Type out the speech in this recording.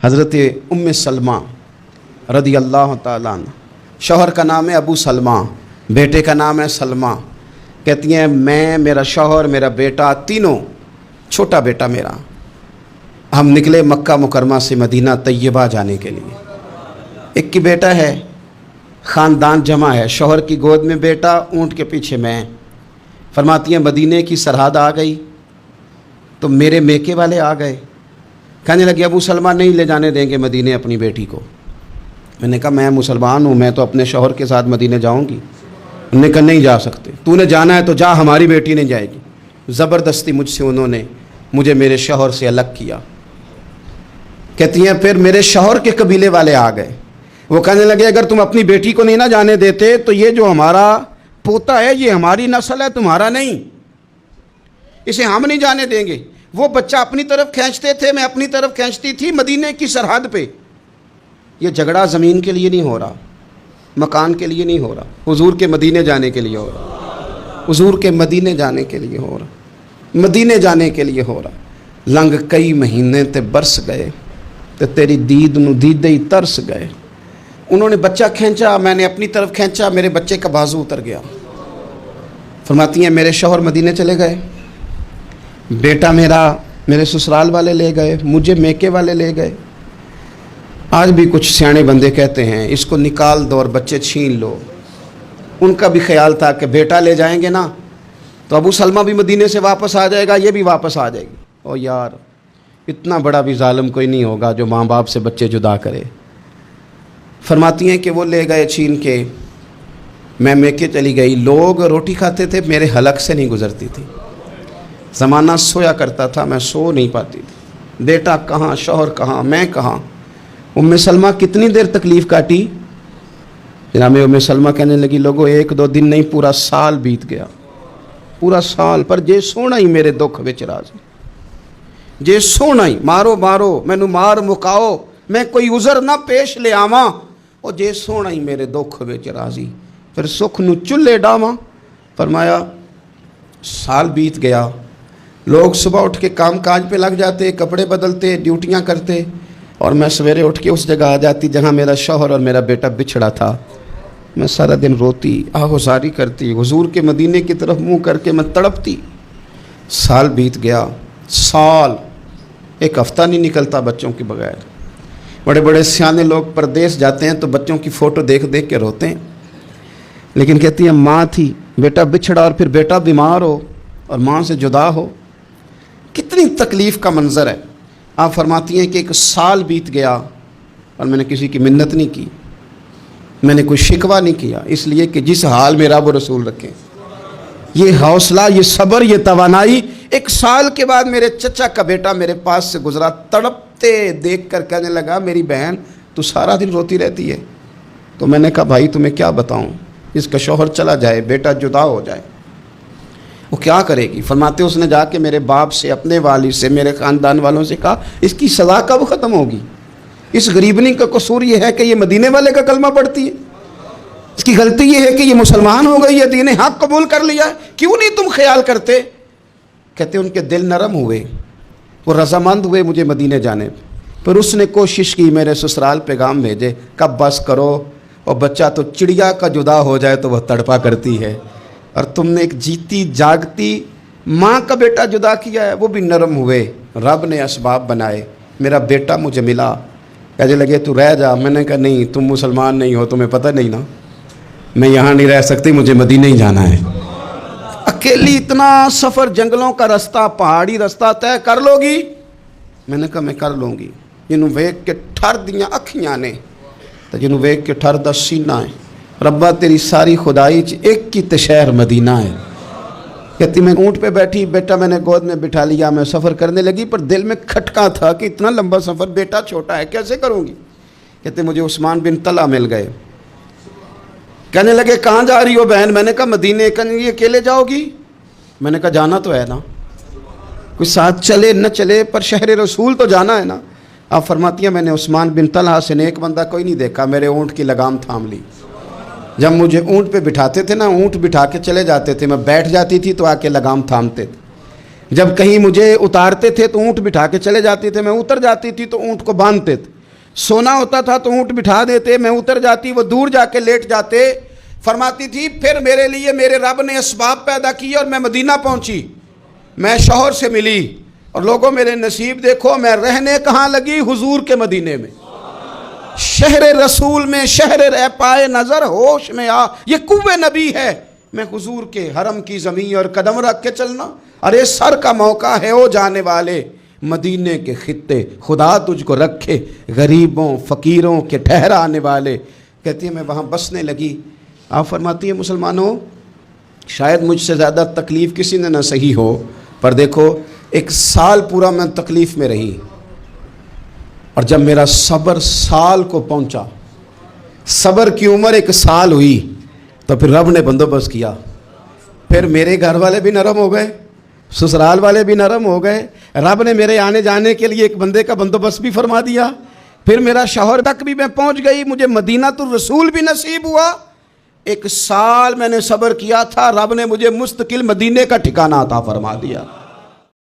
حضرت ام سلمہ رضی اللہ تعالیٰ عنہ، شوہر کا نام ہے ابو سلمہ، بیٹے کا نام ہے سلمہ۔ کہتی ہیں میں، میرا شوہر، میرا بیٹا، تینوں، چھوٹا بیٹا میرا، ہم نکلے مکہ مکرمہ سے مدینہ طیبہ جانے کے لیے۔ ایک کی بیٹا ہے، خاندان جمع ہے، شوہر کی گود میں بیٹا، اونٹ کے پیچھے میں۔ فرماتی ہیں مدینے کی سرحد آ گئی تو میرے میکے والے آ گئے، کہنے لگے ابو سلمہ نہیں لے جانے دیں گے مدینے اپنی بیٹی کو۔ میں نے کہا میں مسلمان ہوں، میں تو اپنے شوہر کے ساتھ مدینے جاؤں گی۔ انہوں نے کہا نہیں جا سکتے، تو نے جانا ہے تو جا، ہماری بیٹی نہیں جائے گی۔ زبردستی مجھ سے انہوں نے مجھے میرے شوہر سے الگ کیا۔ کہتی ہیں پھر میرے شوہر کے قبیلے والے آ گئے، وہ کہنے لگے اگر تم اپنی بیٹی کو نہیں نہ جانے دیتے تو یہ جو ہمارا پوتا ہے یہ ہماری نسل ہے، تمہارا نہیں، اسے ہم نہیں جانے دیں گے۔ وہ بچہ اپنی طرف کھینچتے تھے، میں اپنی طرف کھینچتی تھی، مدینے کی سرحد پہ۔ یہ جھگڑا زمین کے لیے نہیں ہو رہا، مکان کے لیے نہیں ہو رہا، حضور کے مدینے جانے کے لیے ہو رہا، حضور کے مدینے جانے کے لیے ہو رہا، مدینے جانے کے لیے ہو رہا۔ لنگ کئی مہینے تے برس گئے تے تیری دید نو دیدے ہی ترس گئے۔ انہوں نے بچہ کھینچا، میں نے اپنی طرف کھینچا، میرے بچے کا بازو اتر گیا۔ فرماتی ہیں میرے شوہر مدینے چلے گئے، بیٹا میرا میرے سسرال والے لے گئے، مجھے میکے والے لے گئے۔ آج بھی کچھ سیانے بندے کہتے ہیں اس کو نکال دو اور بچے چھین لو۔ ان کا بھی خیال تھا کہ بیٹا لے جائیں گے نا تو ابو سلمہ بھی مدینے سے واپس آ جائے گا، یہ بھی واپس آ جائے گی۔ او یار، اتنا بڑا بھی ظالم کوئی نہیں ہوگا جو ماں باپ سے بچے جدا کرے۔ فرماتی ہیں کہ وہ لے گئے چھین کے، میں میکے چلی گئی۔ لوگ روٹی کھاتے تھے، میرے حلق سے نہیں گزرتی تھی۔ زمانہ سویا کرتا تھا، میں سو نہیں پاتی تھی۔ بیٹا کہاں، شوہر کہاں، میں کہاں۔ ام سلمہ کتنی دیر تکلیف کاٹی؟ جناب ام سلمہ کہنے لگی لوگوں ایک دو دن نہیں، پورا سال بیت گیا، پورا سال، پر جے سونا ہی میرے دکھ وچ راضی، جے سونا ہی مارو مارو مینو مار مکاؤ، میں کوئی عذر نہ پیش لے آواں، او جے سونا ہی میرے دکھ وچ راضی، پھر سکھ نو چلے ڈاواں۔ فرمایا سال بیت گیا، لوگ صبح اٹھ کے کام کاج پہ لگ جاتے، کپڑے بدلتے، ڈیوٹیاں کرتے، اور میں سویرے اٹھ کے اس جگہ آ جاتی جہاں میرا شوہر اور میرا بیٹا بچھڑا تھا۔ میں سارا دن روتی، آہوزاری کرتی، حضور کے مدینے کی طرف منہ کر کے میں تڑپتی۔ سال بیت گیا، سال، ایک ہفتہ نہیں نکلتا بچوں کے بغیر۔ بڑے بڑے سیانے لوگ پردیس جاتے ہیں تو بچوں کی فوٹو دیکھ دیکھ کے روتے ہیں، لیکن کہتی ہیں ماں تھی، بیٹا بچھڑا اور پھر بیٹا بیمار ہو اور ماں سے جدا ہو، کتنی تکلیف کا منظر ہے۔ آپ فرماتی ہیں کہ ایک سال بیت گیا اور میں نے کسی کی منت نہیں کی، میں نے کوئی شکوہ نہیں کیا، اس لیے کہ جس حال میں رب و رسول رکھیں۔ یہ حوصلہ، یہ صبر، یہ توانائی۔ ایک سال کے بعد میرے چچا کا بیٹا میرے پاس سے گزرا، تڑپتے دیکھ کر کہنے لگا میری بہن تو سارا دن روتی رہتی ہے۔ تو میں نے کہا بھائی تمہیں کیا بتاؤں، اس کا شوہر چلا جائے، بیٹا جدا ہو جائے، وہ کیا کرے گی؟ فرماتے اس نے جا کے میرے باپ سے، اپنے والد سے، میرے خاندان والوں سے کہا اس کی سزا کب ختم ہوگی؟ اس غریبنی کا قصور یہ ہے کہ یہ مدینے والے کا کلمہ پڑھتی ہے، اس کی غلطی یہ ہے کہ یہ مسلمان ہو گئی ہے، دین حق قبول کر لیا ہے، کیوں نہیں تم خیال کرتے؟ کہتے ان کے دل نرم ہوئے، وہ رضامند ہوئے مجھے مدینے جانے۔ پھر اس نے کوشش کی میرے سسرال پیغام بھیجے، کب بس کرو، اور بچہ تو چڑیا کا جدا ہو جائے تو وہ تڑپا کرتی ہے، اور تم نے ایک جیتی جاگتی ماں کا بیٹا جدا کیا ہے۔ وہ بھی نرم ہوئے، رب نے اسباب بنائے، میرا بیٹا مجھے ملا۔ کہنے لگے تو رہ جا، میں نے کہا نہیں، تم مسلمان نہیں ہو، تمہیں پتہ نہیں نا، میں یہاں نہیں رہ سکتی، مجھے مدینہ ہی جانا ہے۔ اکیلی اتنا سفر، جنگلوں کا رستہ، پہاڑی رستہ طے کر لو گی؟ میں نے کہا میں کر لوں گی۔ جنوں ویکھ کے ٹھر دیاں اکھیاں نے تو جنوں ویکھ کے ٹھر دا سینہ ہے، ربا تیری ساری خدائی چ ایک کی شہر مدینہ ہے۔ کہتی میں اونٹ پہ بیٹھی، بیٹا میں نے گود میں بٹھا لیا، میں سفر کرنے لگی، پر دل میں کھٹکا تھا کہ اتنا لمبا سفر، بیٹا چھوٹا ہے، کیسے کروں گی؟ کہتے مجھے عثمان بن طلحہ مل گئے، کہنے لگے کہاں جا رہی ہو بہن؟ میں نے کہا مدینے۔ کہنے لگے اکیلے جاؤ گی؟ میں نے کہا جانا تو ہے نا، کوئی ساتھ چلے نہ چلے پر شہر رسول تو جانا ہے نا۔ آپ فرماتی ہیں میں نے عثمان بن طلحہ سے نیک بندہ کوئی نہیں دیکھا، میرے اونٹ کی لگام تھام لی۔ جب مجھے اونٹ پہ بٹھاتے تھے نا، اونٹ بٹھا کے چلے جاتے تھے، میں بیٹھ جاتی تھی تو آ کے لگام تھامتے تھے۔ جب کہیں مجھے اتارتے تھے تو اونٹ بٹھا کے چلے جاتے تھے، میں اتر جاتی تھی تو اونٹ کو باندھتے تھے، سونا ہوتا تھا تو اونٹ بٹھا دیتے، میں اتر جاتی، وہ دور جا کے لیٹ جاتے۔ فرماتی تھی پھر میرے لیے میرے رب نے اسباب پیدا کیے اور میں مدینہ پہنچی، میں شوہر سے ملی، اور لوگوں میرے نصیب دیکھو، میں رہنے کہاں لگی؟ حضور کے مدینے میں، شہر رسول میں، شہر رہ پائے نظر ہوش میں آ، یہ کوہ نبی ہے، میں حضور کے حرم کی زمین اور قدم رکھ کے چلنا۔ ارے سر کا موقع ہے او جانے والے، مدینے کے خطے خدا تجھ کو رکھے، غریبوں فقیروں کے ٹھہرانے والے۔ کہتی ہے میں وہاں بسنے لگی۔ آپ فرماتی ہیں مسلمانوں، شاید مجھ سے زیادہ تکلیف کسی نے نہ سہی ہو، پر دیکھو 1 سال پورا میں تکلیف میں رہی، اور جب میرا صبر سال کو پہنچا، صبر کی عمر 1 سال ہوئی، تو پھر رب نے بندوبست کیا، پھر میرے گھر والے بھی نرم ہو گئے، سسرال والے بھی نرم ہو گئے، رب نے میرے آنے جانے کے لیے ایک بندے کا بندوبست بھی فرما دیا، پھر میرا شوہر تک بھی میں پہنچ گئی، مجھے مدینہ الرسول بھی نصیب ہوا۔ 1 سال میں نے صبر کیا تھا، رب نے مجھے مستقل مدینے کا ٹھکانہ عطا فرما دیا۔